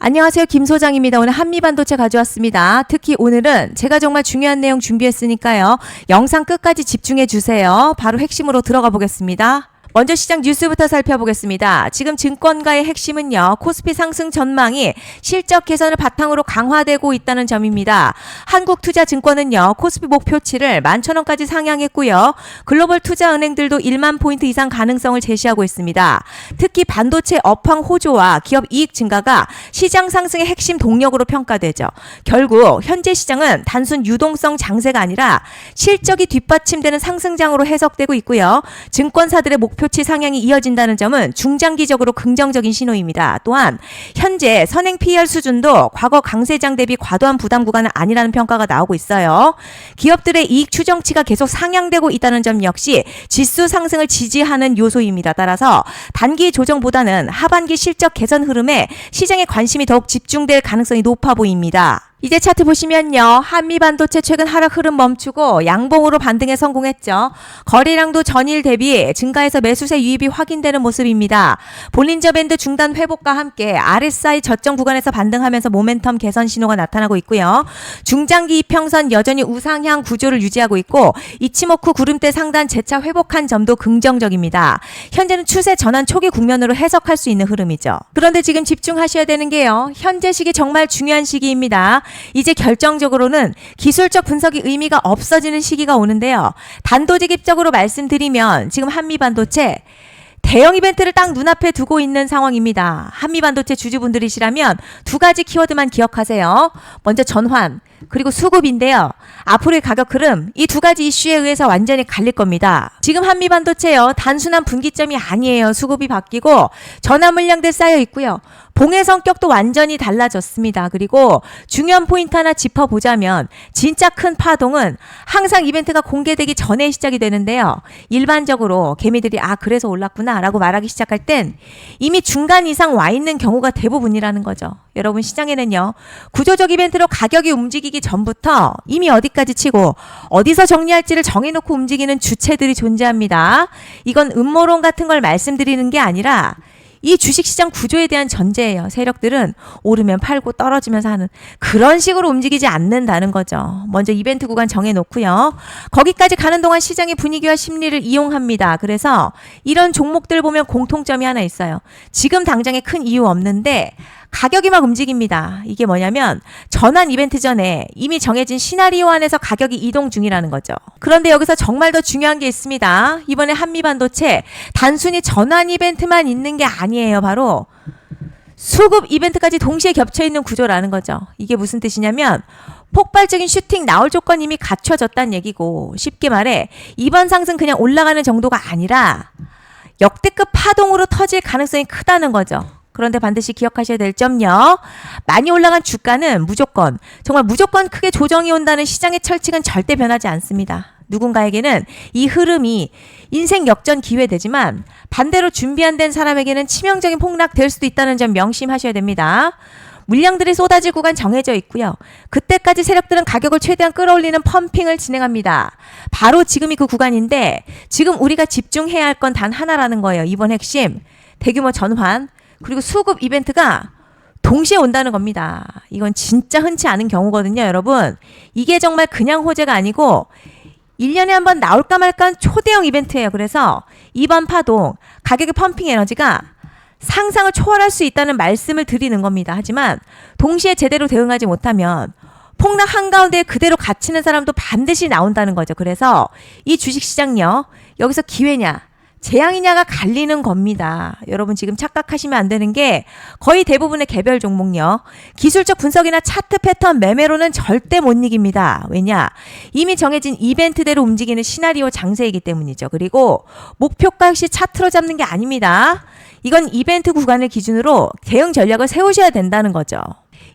안녕하세요. 김 소장입니다. 오늘 한미반도체 가져왔습니다. 특히 오늘은 제가 정말 중요한 내용 준비했으니까요. 영상 끝까지 집중해 주세요. 바로 핵심으로 들어가 보겠습니다. 먼저 시장 뉴스부터 살펴보겠습니다. 지금 증권가의 핵심은요. 코스피 상승 전망이 실적 개선을 바탕으로 강화되고 있다는 점입니다. 한국투자증권은요. 코스피 목표치를 11,000원까지 상향했고요. 글로벌 투자은행들도 1만 포인트 이상 가능성을 제시하고 있습니다. 특히 반도체 업황 호조와 기업 이익 증가가 시장 상승의 핵심 동력으로 평가되죠. 결국 현재 시장은 단순 유동성 장세가 아니라 실적이 뒷받침되는 상승장으로 해석되고 있고요. 증권사들의 목표치 상향이 이어진다는 점은 중장기적으로 긍정적인 신호입니다. 또한 현재 선행 PER 수준도 과거 강세장 대비 과도한 부담 구간은 아니라는 평가가 나오고 있어요. 기업들의 이익 추정치가 계속 상향되고 있다는 점 역시 지수 상승을 지지하는 요소입니다. 따라서 단기 조정보다는 하반기 실적 개선 흐름에 시장의 관심이 더욱 집중될 가능성이 높아 보입니다. 이제 차트 보시면요. 한미반도체 최근 하락 흐름 멈추고 양봉으로 반등에 성공했죠. 거래량도 전일 대비 증가해서 매수세 유입이 확인되는 모습입니다. 볼린저 밴드 중단 회복과 함께 RSI 저점 구간에서 반등하면서 모멘텀 개선 신호가 나타나고 있고요. 중장기 이평선 여전히 우상향 구조를 유지하고 있고 이치모쿠 구름대 상단 재차 회복한 점도 긍정적입니다. 현재는 추세 전환 초기 국면으로 해석할 수 있는 흐름이죠. 그런데 지금 집중하셔야 되는 게요. 현재 시기 정말 중요한 시기입니다. 이제 결정적으로는 기술적 분석이 의미가 없어지는 시기가 오는데요. 단도직입적으로 말씀드리면 지금 한미반도체 대형 이벤트를 딱 눈앞에 두고 있는 상황입니다. 한미반도체 주주분들이시라면 두 가지 키워드만 기억하세요. 먼저 전환, 그리고 수급인데요. 앞으로의 가격 흐름, 이 두 가지 이슈에 의해서 완전히 갈릴 겁니다. 지금 한미반도체요. 단순한 분기점이 아니에요. 수급이 바뀌고 전환 물량들 쌓여 있고요. 봉의 성격도 완전히 달라졌습니다. 그리고 중요한 포인트 하나 짚어보자면 진짜 큰 파동은 항상 이벤트가 공개되기 전에 시작이 되는데요. 일반적으로 개미들이 그래서 올랐구나 라고 말하기 시작할 땐 이미 중간 이상 와 있는 경우가 대부분이라는 거죠. 여러분 시장에는요. 구조적 이벤트로 가격이 움직이기 전부터 이미 어디까지 치고 어디서 정리할지를 정해놓고 움직이는 주체들이 존재합니다. 이건 음모론 같은 걸 말씀드리는 게 아니라 이 주식시장 구조에 대한 전제예요. 세력들은 오르면 팔고 떨어지면서 하는 그런 식으로 움직이지 않는다는 거죠. 먼저 이벤트 구간 정해놓고요. 거기까지 가는 동안 시장의 분위기와 심리를 이용합니다. 그래서 이런 종목들 보면 공통점이 하나 있어요. 지금 당장에 큰 이유 없는데 가격이 막 움직입니다. 이게 뭐냐면 전환 이벤트 전에 이미 정해진 시나리오 안에서 가격이 이동 중이라는 거죠. 그런데 여기서 정말 더 중요한 게 있습니다. 이번에 한미반도체 단순히 전환 이벤트만 있는 게 아니에요. 바로 수급 이벤트까지 동시에 겹쳐 있는 구조라는 거죠. 이게 무슨 뜻이냐면 폭발적인 슈팅 나올 조건 이미 갖춰졌다는 얘기고 쉽게 말해 이번 상승 그냥 올라가는 정도가 아니라 역대급 파동으로 터질 가능성이 크다는 거죠. 그런데 반드시 기억하셔야 될 점요. 많이 올라간 주가는 무조건 정말 무조건 크게 조정이 온다는 시장의 철칙은 절대 변하지 않습니다. 누군가에게는 이 흐름이 인생 역전 기회되지만 반대로 준비 안 된 사람에게는 치명적인 폭락 될 수도 있다는 점 명심하셔야 됩니다. 물량들이 쏟아질 구간 정해져 있고요. 그때까지 세력들은 가격을 최대한 끌어올리는 펌핑을 진행합니다. 바로 지금이 그 구간인데 지금 우리가 집중해야 할 건 단 하나라는 거예요. 이번 핵심 대규모 전환 그리고 수급 이벤트가 동시에 온다는 겁니다. 이건 진짜 흔치 않은 경우거든요, 여러분. 이게 정말 그냥 호재가 아니고 1년에 한 번 나올까 말까 초대형 이벤트예요. 그래서 이번 파동, 가격의 펌핑 에너지가 상상을 초월할 수 있다는 말씀을 드리는 겁니다. 하지만 동시에 제대로 대응하지 못하면 폭락 한가운데 그대로 갇히는 사람도 반드시 나온다는 거죠. 그래서 이 주식시장요. 여기서 기회냐 재앙이냐가 갈리는 겁니다. 여러분 지금 착각하시면 안 되는 게 거의 대부분의 개별 종목요. 기술적 분석이나 차트 패턴 매매로는 절대 못 이깁니다. 왜냐? 이미 정해진 이벤트대로 움직이는 시나리오 장세이기 때문이죠. 그리고 목표가 역시 차트로 잡는 게 아닙니다. 이건 이벤트 구간을 기준으로 대응 전략을 세우셔야 된다는 거죠.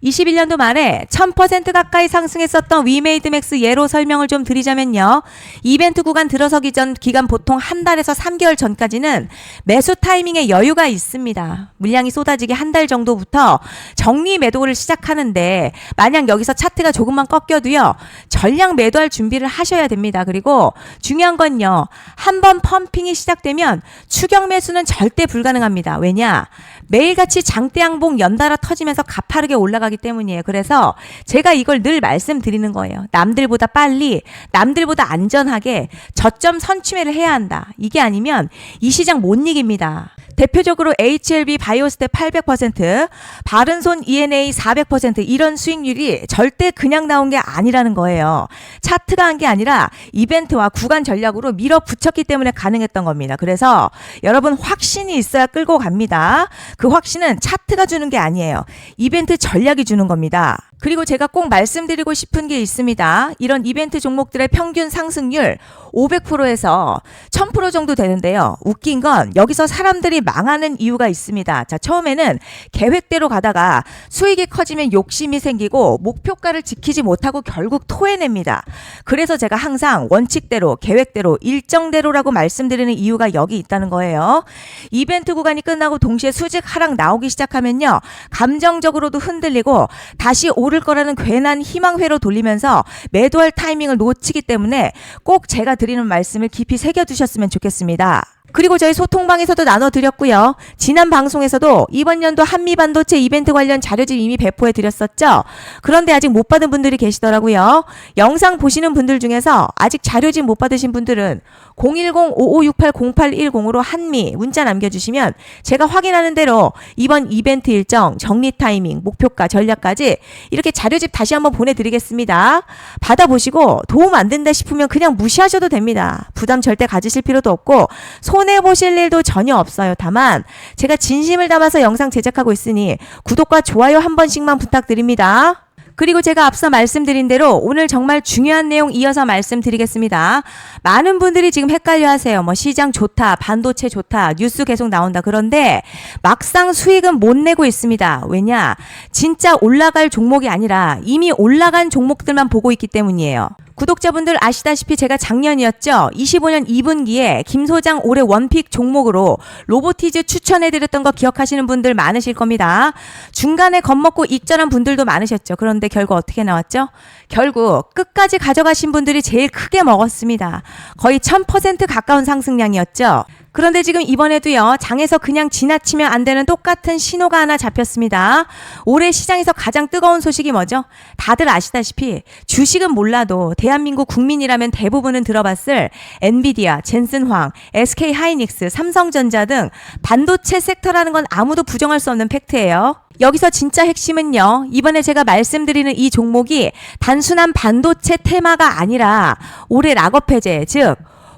21년도 말에 1000% 가까이 상승했었던 위메이드맥스 예로 설명을 좀 드리자면요. 이벤트 구간 들어서기 전 기간 보통 한 달에서 3개월 전까지는 매수 타이밍에 여유가 있습니다. 물량이 쏟아지기 한 달 정도부터 정리 매도를 시작하는데 만약 여기서 차트가 조금만 꺾여도요. 전량 매도할 준비를 하셔야 됩니다. 그리고 중요한 건요. 한번 펌핑이 시작되면 추격 매수는 절대 불가능합니다. 왜냐? 매일같이 장대양봉 연달아 터지면서 가파르게 올라가기 때문이에요. 그래서 제가 이걸 늘 말씀드리는 거예요. 남들보다 빨리, 남들보다 안전하게 저점 선취매를 해야 한다. 이게 아니면 이 시장 못 이깁니다. 대표적으로 HLB 바이오스텝 800%, 바른손 ENA 400% 이런 수익률이 절대 그냥 나온 게 아니라는 거예요. 차트가 한 게 아니라 이벤트와 구간 전략으로 밀어붙였기 때문에 가능했던 겁니다. 그래서 여러분 확신이 있어야 끌고 갑니다. 그 확신은 차트가 주는 게 아니에요. 이벤트 전략이 주는 겁니다. 그리고 제가 꼭 말씀드리고 싶은 게 있습니다. 이런 이벤트 종목들의 평균 상승률 500%에서 1000% 정도 되는데요. 웃긴 건 여기서 사람들이 망하는 이유가 있습니다. 자, 처음에는 계획대로 가다가 수익이 커지면 욕심이 생기고 목표가를 지키지 못하고 결국 토해냅니다. 그래서 제가 항상 원칙대로, 계획대로, 일정대로라고 말씀드리는 이유가 여기 있다는 거예요. 이벤트 구간이 끝나고 동시에 수직 하락 나오기 시작하면요. 감정적으로도 흔들리고 다시 오를 거라는 괜한 희망회로 돌리면서 매도할 타이밍을 놓치기 때문에 꼭 제가 드리는 말씀을 깊이 새겨두셨으면 좋겠습니다. 그리고 저희 소통방에서도 나눠드렸고요. 지난 방송에서도 이번 연도 한미반도체 이벤트 관련 자료집 이미 배포해드렸었죠. 그런데 아직 못 받은 분들이 계시더라고요. 영상 보시는 분들 중에서 아직 자료집 못 받으신 분들은 010-5568-0810으로 한미 문자 남겨주시면 제가 확인하는 대로 이번 이벤트 일정, 정리 타이밍, 목표가, 전략까지 이렇게 자료집 다시 한번 보내드리겠습니다. 받아보시고 도움 안 된다 싶으면 그냥 무시하셔도 됩니다. 부담 절대 가지실 필요도 없고 손해보실 일도 전혀 없어요. 다만 제가 진심을 담아서 영상 제작하고 있으니 구독과 좋아요 한 번씩만 부탁드립니다. 그리고 제가 앞서 말씀드린 대로 오늘 정말 중요한 내용 이어서 말씀드리겠습니다. 많은 분들이 지금 헷갈려 하세요. 뭐 시장 좋다, 반도체 좋다, 뉴스 계속 나온다. 그런데 막상 수익은 못 내고 있습니다. 왜냐? 진짜 올라갈 종목이 아니라 이미 올라간 종목들만 보고 있기 때문이에요. 구독자분들 아시다시피 제가 작년이었죠. 25년 2분기에 김 소장 올해 원픽 종목으로 로보티즈 추천해드렸던 거 기억하시는 분들 많으실 겁니다. 중간에 겁먹고 익절한 분들도 많으셨죠. 그런데 결국 어떻게 나왔죠? 결국 끝까지 가져가신 분들이 제일 크게 먹었습니다. 거의 1000% 가까운 상승량이었죠. 그런데 지금 이번에도요, 장에서 그냥 지나치면 안 되는 똑같은 신호가 하나 잡혔습니다. 올해 시장에서 가장 뜨거운 소식이 뭐죠? 다들 아시다시피 주식은 몰라도 대한민국 국민이라면 대부분은 들어봤을 엔비디아, 젠슨황, SK 하이닉스, 삼성전자 등 반도체 섹터라는 건 아무도 부정할 수 없는 팩트예요. 여기서 진짜 핵심은요, 이번에 제가 말씀드리는 이 종목이 단순한 반도체 테마가 아니라 올해 락업 해제, 즉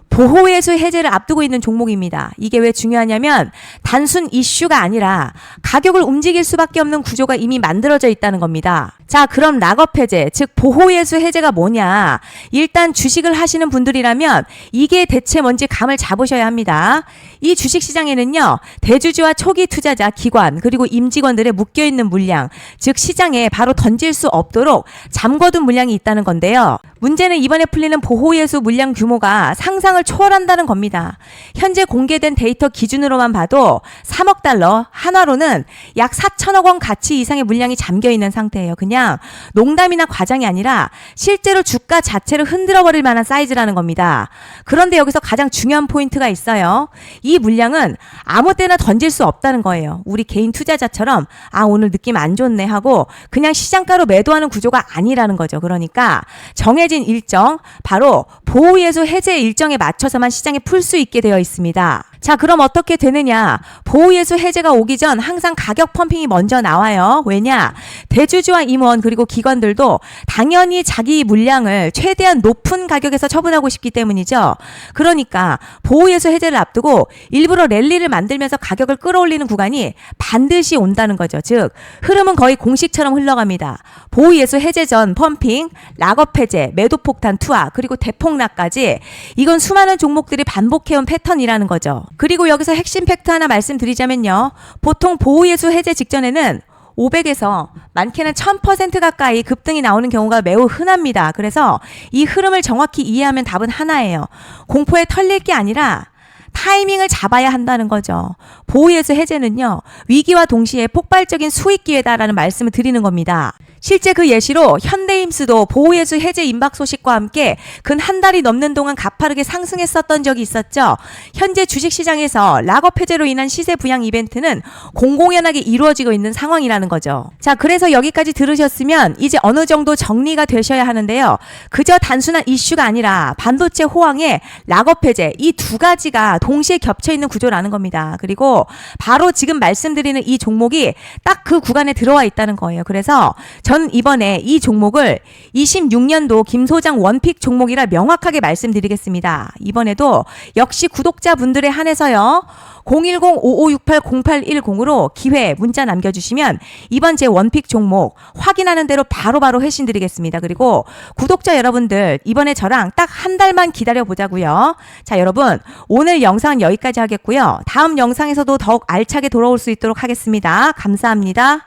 보호예수 해제를 앞두고 있는 종목입니다. 이게 왜 중요하냐면 단순 이슈가 아니라 가격을 움직일 수밖에 없는 구조가 이미 만들어져 있다는 겁니다. 자, 그럼 락업 해제, 즉 보호예수 해제가 뭐냐? 일단 주식을 하시는 분들이라면 이게 대체 뭔지 감을 잡으셔야 합니다. 이 주식시장에는요, 대주주와 초기 투자자, 기관, 그리고 임직원들의 묶여있는 물량, 즉 시장에 바로 던질 수 없도록 잠궈둔 물량이 있다는 건데요. 문제는 이번에 풀리는 보호예수 물량 규모가 상상을 초월한다는 겁니다. 현재 공개된 데이터 기준으로만 봐도 3억 달러, 한화로는 약 4천억 원 가치 이상의 물량이 잠겨있는 상태예요. 그냥 농담이나 과장이 아니라 실제로 주가 자체를 흔들어버릴 만한 사이즈라는 겁니다. 그런데 여기서 가장 중요한 포인트가 있어요. 이 물량은 아무 때나 던질 수 없다는 거예요. 우리 개인 투자자처럼 오늘 느낌 안 좋네 하고 그냥 시장가로 매도하는 구조가 아니라는 거죠. 그러니까 정해진 일정, 바로 보호예수 해제 일정에 맞춰서만 시장에 풀 수 있게 되어 있습니다. 자, 그럼 어떻게 되느냐? 보호예수 해제가 오기 전 항상 가격 펌핑이 먼저 나와요. 왜냐? 대주주와 임원 그리고 기관들도 당연히 자기 물량을 최대한 높은 가격에서 처분하고 싶기 때문이죠. 그러니까 보호예수 해제를 앞두고 일부러 랠리를 만들면서 가격을 끌어올리는 구간이 반드시 온다는 거죠. 즉 흐름은 거의 공식처럼 흘러갑니다. 보호예수 해제 전 펌핑, 락업 해제, 매도 폭탄 투하, 그리고 대폭락까지 이건 수많은 종목들이 반복해온 패턴이라는 거죠. 그리고 여기서 핵심 팩트 하나 말씀드리자면요. 보통 보호예수 해제 직전에는 500에서 많게는 1000% 가까이 급등이 나오는 경우가 매우 흔합니다. 그래서 이 흐름을 정확히 이해하면 답은 하나예요. 공포에 털릴 게 아니라 타이밍을 잡아야 한다는 거죠. 보호예수 해제는요, 위기와 동시에 폭발적인 수익 기회다라는 말씀을 드리는 겁니다. 실제 그 예시로 현대 프레임스도 보호예수 해제 임박 소식과 함께 근 한 달이 넘는 동안 가파르게 상승했었던 적이 있었죠. 현재 주식시장에서 락업 해제로 인한 시세 부양 이벤트는 공공연하게 이루어지고 있는 상황이라는 거죠. 자, 그래서 여기까지 들으셨으면 이제 어느 정도 정리가 되셔야 하는데요. 그저 단순한 이슈가 아니라 반도체 호황에 락업 해제 이 두 가지가 동시에 겹쳐 있는 구조라는 겁니다. 그리고 바로 지금 말씀드리는 이 종목이 딱 그 구간에 들어와 있다는 거예요. 그래서 저는 이번에 이 종목을 26년도 김 소장 원픽 종목이라 명확하게 말씀드리겠습니다. 이번에도 역시 구독자분들에 한해서요. 010-5568-0810으로 기회 문자 남겨주시면 이번 제 원픽 종목 확인하는 대로 바로바로 회신 드리겠습니다. 그리고 구독자 여러분들 이번에 저랑 딱 한 달만 기다려보자고요. 자, 여러분 오늘 영상은 여기까지 하겠고요. 다음 영상에서도 더욱 알차게 돌아올 수 있도록 하겠습니다. 감사합니다.